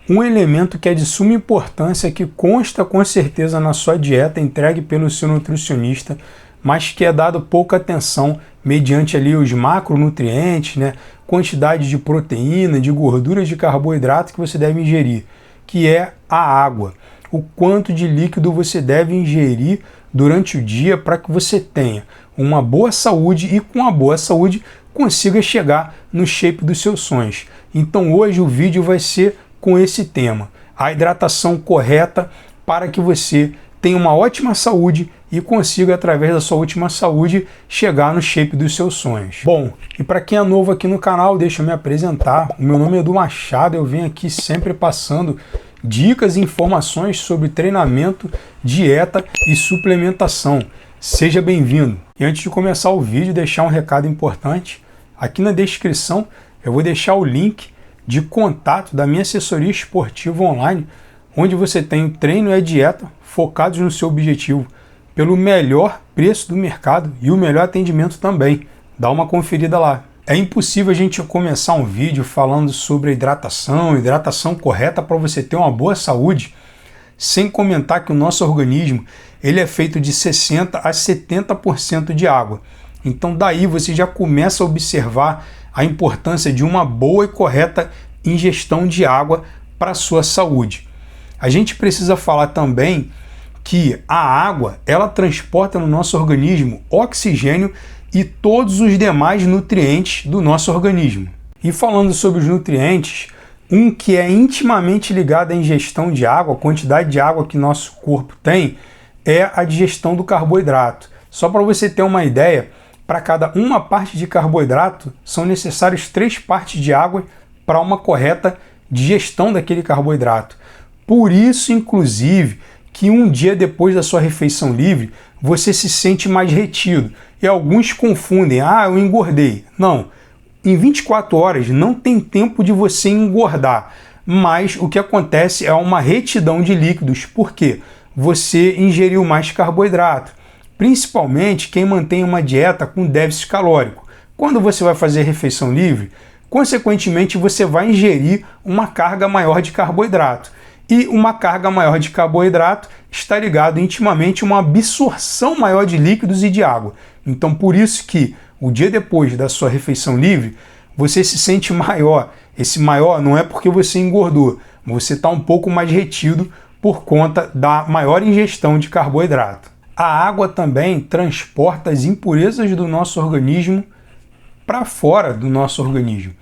Um elemento que é de suma importância, que consta com certeza na sua dieta entregue pelo seu nutricionista, mas que é dado pouca atenção mediante ali os macronutrientes, né? Quantidade de proteína, de gorduras, de carboidrato que você deve ingerir, que é a água. O quanto de líquido você deve ingerir durante o dia para que você tenha uma boa saúde e com a boa saúde consiga chegar no shape dos seus sonhos. Então hoje o vídeo vai ser com esse tema, a hidratação correta para que você tenha uma ótima saúde e consiga, através da sua última saúde, chegar no shape dos seus sonhos. Bom, e para quem é novo aqui no canal, deixa eu me apresentar. O meu nome é Edu Machado, eu venho aqui sempre passando dicas e informações sobre treinamento, dieta e suplementação. Seja bem-vindo! E antes de começar o vídeo, deixar um recado importante. Aqui na descrição eu vou deixar o link de contato da minha assessoria esportiva online, onde você tem o treino e a dieta focados no seu objetivo, pelo melhor preço do mercado e o melhor atendimento também. Dá uma conferida lá. É impossível a gente começar um vídeo falando sobre hidratação correta para você ter uma boa saúde, sem comentar que o nosso organismo ele é feito de 60% a 70% de água. Então daí você já começa a observar a importância de uma boa e correta ingestão de água para a sua saúde. A gente precisa falar também que a água ela transporta no nosso organismo oxigênio e todos os demais nutrientes do nosso organismo. E falando sobre os nutrientes, um que é intimamente ligado à ingestão de água, a quantidade de água que nosso corpo tem, é a digestão do carboidrato. Só para você ter uma ideia, para cada uma parte de carboidrato, são necessárias 3 partes de água para uma correta digestão daquele carboidrato. Por isso, inclusive, que um dia depois da sua refeição livre, você se sente mais retido. E alguns confundem, eu engordei. Não, em 24 horas não tem tempo de você engordar, mas o que acontece é uma retidão de líquidos, porque você ingeriu mais carboidrato. Principalmente quem mantém uma dieta com déficit calórico. Quando você vai fazer refeição livre, consequentemente você vai ingerir uma carga maior de carboidrato. E uma carga maior de carboidrato está ligado intimamente a uma absorção maior de líquidos e de água. Então por isso que o dia depois da sua refeição livre, você se sente maior. Esse maior não é porque você engordou, você está um pouco mais retido por conta da maior ingestão de carboidrato. A água também transporta as impurezas do nosso organismo para fora do nosso organismo.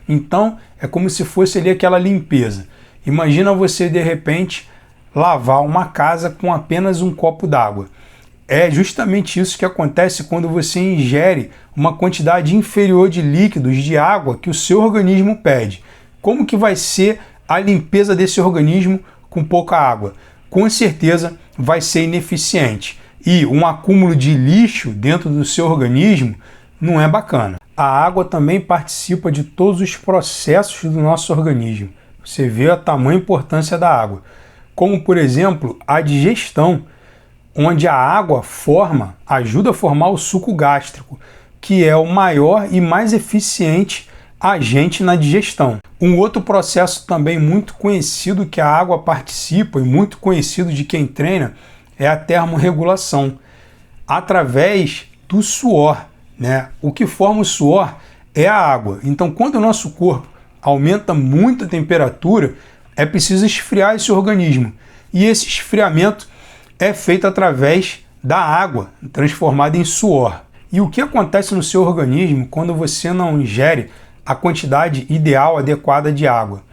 Então, é como se fosse ali aquela limpeza. Imagina você, de repente, lavar uma casa com apenas um copo d'água. É justamente isso que acontece quando você ingere uma quantidade inferior de líquidos, de água, que o seu organismo pede. Como que vai ser a limpeza desse organismo com pouca água? Com certeza vai ser ineficiente. E um acúmulo de lixo dentro do seu organismo não é bacana. A água também participa de todos os processos do nosso organismo. Você vê a tamanha importância da água. Como, por exemplo, a digestão, onde a água ajuda a formar o suco gástrico, que é o maior e mais eficiente agente na digestão. Um outro processo também muito conhecido que a água participa e muito conhecido de quem treina é a termorregulação, através do suor, né? O que forma o suor é a água. Então, quando o nosso corpo aumenta muito a temperatura, é preciso esfriar esse organismo. E esse esfriamento é feito através da água, transformada em suor. E o que acontece no seu organismo quando você não ingere a quantidade ideal, adequada de água?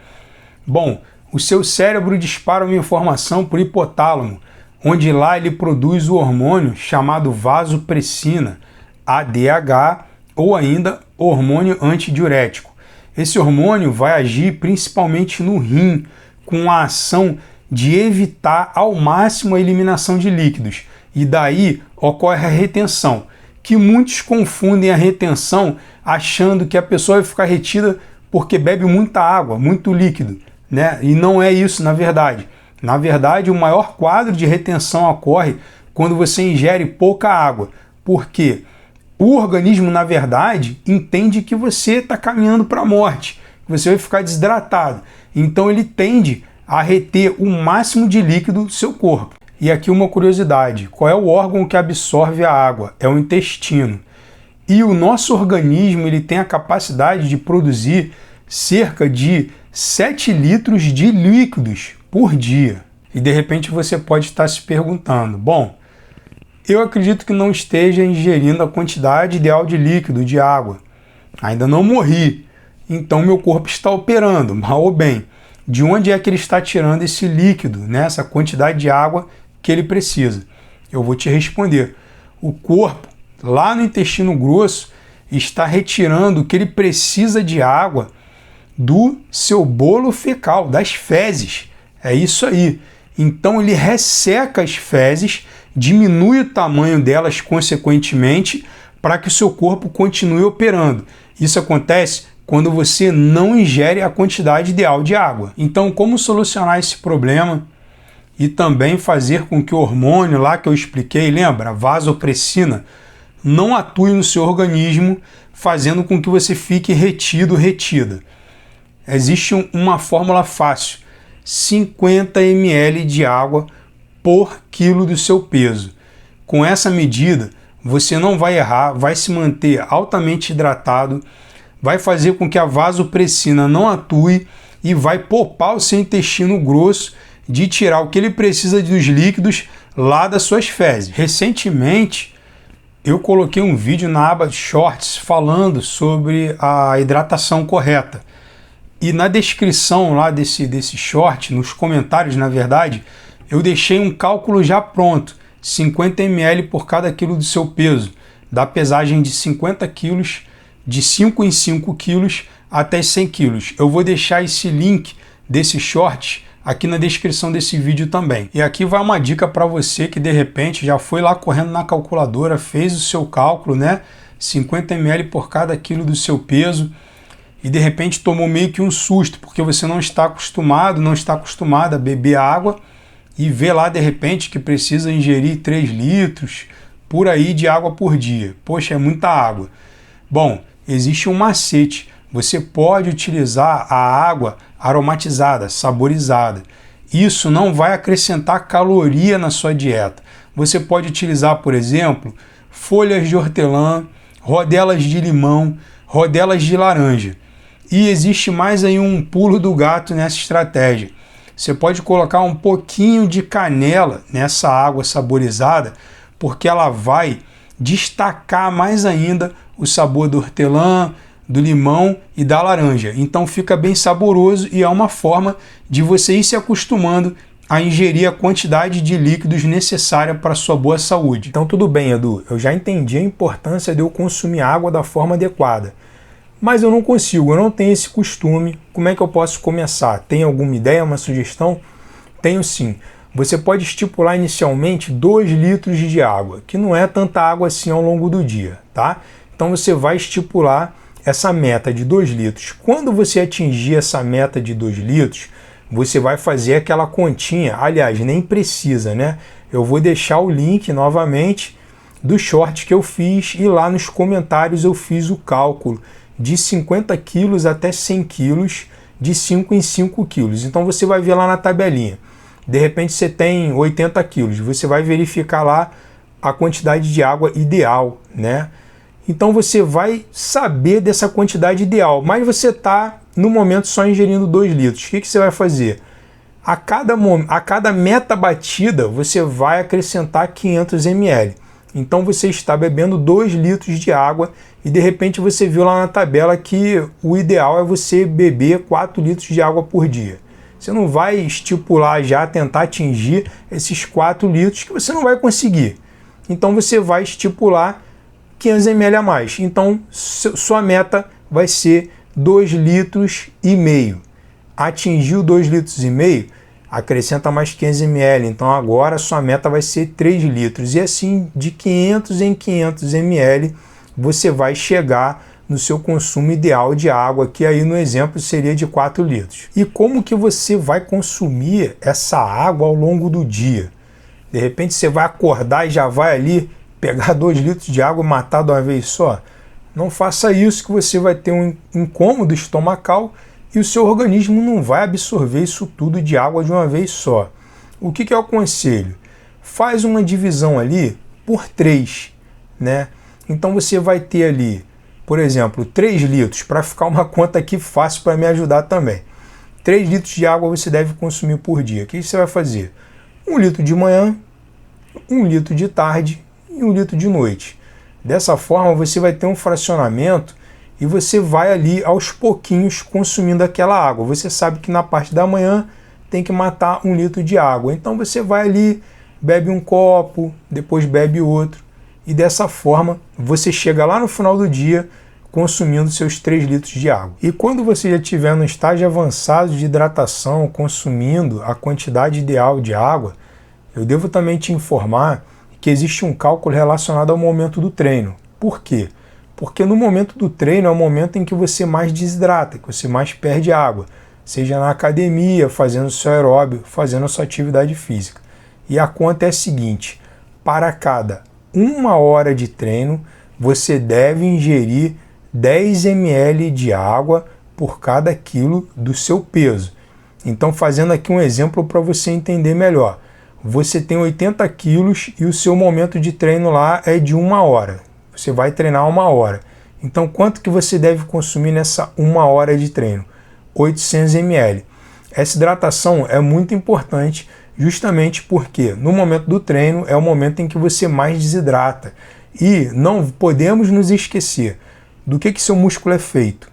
Bom, o seu cérebro dispara uma informação para o hipotálamo, onde lá ele produz o hormônio chamado vasopressina, ADH, ou ainda hormônio antidiurético. Esse hormônio vai agir principalmente no rim, com a ação de evitar ao máximo a eliminação de líquidos. E daí ocorre a retenção, que muitos confundem a retenção achando que a pessoa vai ficar retida porque bebe muita água, muito líquido, né? E não é isso na verdade. Na verdade, o maior quadro de retenção ocorre quando você ingere pouca água, porque o organismo, na verdade, entende que você está caminhando para a morte, que você vai ficar desidratado. Então ele tende a reter o máximo de líquido do seu corpo. E aqui uma curiosidade, qual é o órgão que absorve a água? É o intestino. E o nosso organismo ele tem a capacidade de produzir cerca de 7 litros de líquidos por dia. E de repente você pode estar se perguntando, bom, eu acredito que não esteja ingerindo a quantidade ideal de líquido, de água. Ainda não morri, então meu corpo está operando, mal ou bem. De onde é que ele está tirando esse líquido, né? Essa quantidade de água que ele precisa? Eu vou te responder. O corpo, lá no intestino grosso, está retirando o que ele precisa de água do seu bolo fecal, das fezes. É isso aí. Então ele resseca as fezes, diminui o tamanho delas consequentemente, para que o seu corpo continue operando. Isso acontece quando você não ingere a quantidade ideal de água. Então, como solucionar esse problema e também fazer com que o hormônio lá que eu expliquei, lembra, a vasopressina, não atue no seu organismo, fazendo com que você fique retido, retida? Existe uma fórmula fácil: 50 ml de água por quilo do seu peso. Com essa medida, você não vai errar, vai se manter altamente hidratado, vai fazer com que a vasopressina não atue e vai poupar o seu intestino grosso de tirar o que ele precisa dos líquidos lá das suas fezes. Recentemente, eu coloquei um vídeo na aba Shorts falando sobre a hidratação correta. E na descrição lá desse short, nos comentários, na verdade, eu deixei um cálculo já pronto, 50 ml por cada quilo do seu peso, da pesagem de 50 quilos, de 5 em 5 quilos até 100 quilos. Eu vou deixar esse link desse short aqui na descrição desse vídeo também. E aqui vai uma dica para você que de repente já foi lá correndo na calculadora, fez o seu cálculo, né? 50 ml por cada quilo do seu peso, e de repente tomou meio que um susto, porque você não está acostumado, não está acostumada a beber água, e vê lá de repente que precisa ingerir 3 litros por aí de água por dia. Poxa, é muita água. Bom, existe um macete. Você pode utilizar a água aromatizada, saborizada. Isso não vai acrescentar caloria na sua dieta. Você pode utilizar, por exemplo, folhas de hortelã, rodelas de limão, rodelas de laranja. E existe mais aí um pulo do gato nessa estratégia. Você pode colocar um pouquinho de canela nessa água saborizada, porque ela vai destacar mais ainda o sabor do hortelã, do limão e da laranja. Então fica bem saboroso e é uma forma de você ir se acostumando a ingerir a quantidade de líquidos necessária para a sua boa saúde. Então tudo bem, Edu, eu já entendi a importância de eu consumir água da forma adequada. Mas eu não consigo, eu não tenho esse costume. Como é que eu posso começar? Tem alguma ideia, uma sugestão? Tenho sim. Você pode estipular inicialmente 2 litros de água, que não é tanta água assim ao longo do dia, tá? Então você vai estipular essa meta de 2 litros. Quando você atingir essa meta de 2 litros, você vai fazer aquela continha. Aliás, nem precisa, né? Eu vou deixar o link novamente do short que eu fiz e lá nos comentários eu fiz o cálculo de 50 quilos até 100 quilos, de 5 em 5 quilos. Então você vai ver lá na tabelinha. De repente você tem 80 quilos, você vai verificar lá a quantidade de água ideal, né? Então você vai saber dessa quantidade ideal, mas você está no momento só ingerindo 2 litros. O que você vai fazer? A cada meta batida você vai acrescentar 500 ml. Então você está bebendo 2 litros de água e de repente você viu lá na tabela que o ideal é você beber 4 litros de água por dia. Você não vai estipular já, tentar atingir esses 4 litros que você não vai conseguir. Então você vai estipular 500 ml a mais. Então sua meta vai ser 2 litros e meio. Atingiu 2 litros e meio, acrescenta mais 500 ml. Então agora sua meta vai ser 3 litros. E assim, de 500 em 500 ml, você vai chegar no seu consumo ideal de água, que aí no exemplo seria de 4 litros. E como que você vai consumir essa água ao longo do dia? De repente você vai acordar e já vai ali pegar 2 litros de água e matar de uma vez só? Não faça isso, que você vai ter um incômodo estomacal e o seu organismo não vai absorver isso tudo de água de uma vez só. O que eu aconselho? Faz uma divisão ali por 3, né? Então você vai ter ali, por exemplo, 3 litros, para ficar uma conta aqui fácil para me ajudar também. 3 litros de água você deve consumir por dia. O que você vai fazer? 1 litro de manhã, 1 litro de tarde e 1 litro de noite. Dessa forma você vai ter um fracionamento e você vai ali aos pouquinhos consumindo aquela água. Você sabe que na parte da manhã tem que matar 1 litro de água. Então você vai ali, bebe um copo, depois bebe outro. E dessa forma você chega lá no final do dia consumindo seus 3 litros de água. E quando você já estiver no estágio avançado de hidratação, consumindo a quantidade ideal de água, eu devo também te informar que existe um cálculo relacionado ao momento do treino. Por quê? Porque no momento do treino é o momento em que você mais desidrata, que você mais perde água, seja na academia, fazendo seu aeróbio, fazendo a sua atividade física. E a conta é a seguinte: para cada 1 hora de treino, você deve ingerir 10 ml de água por cada quilo do seu peso. Então, fazendo aqui um exemplo para você entender melhor. Você tem 80 quilos e o seu momento de treino lá é de 1 hora. Você vai treinar 1 hora. Então, quanto que você deve consumir nessa 1 hora de treino? 800 ml. Essa hidratação é muito importante justamente porque no momento do treino é o momento em que você mais desidrata. E não podemos nos esquecer do que seu músculo é feito?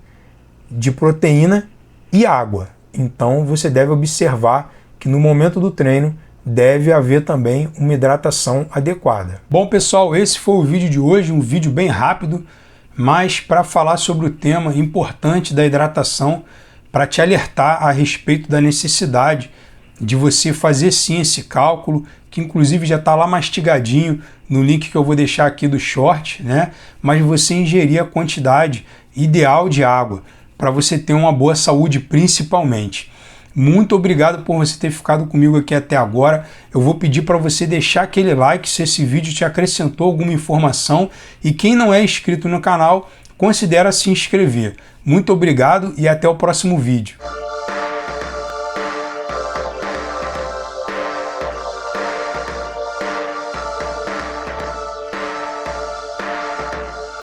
De proteína e água. Então você deve observar que no momento do treino deve haver também uma hidratação adequada. Bom pessoal, esse foi o vídeo de hoje, um vídeo bem rápido, mas para falar sobre o tema importante da hidratação, para te alertar a respeito da necessidade de você fazer sim esse cálculo, que inclusive já está lá mastigadinho no link que eu vou deixar aqui do short, né? Mas você ingerir a quantidade ideal de água para você ter uma boa saúde principalmente. Muito obrigado por você ter ficado comigo aqui até agora. Eu vou pedir para você deixar aquele like se esse vídeo te acrescentou alguma informação e quem não é inscrito no canal, considera se inscrever. Muito obrigado e até o próximo vídeo.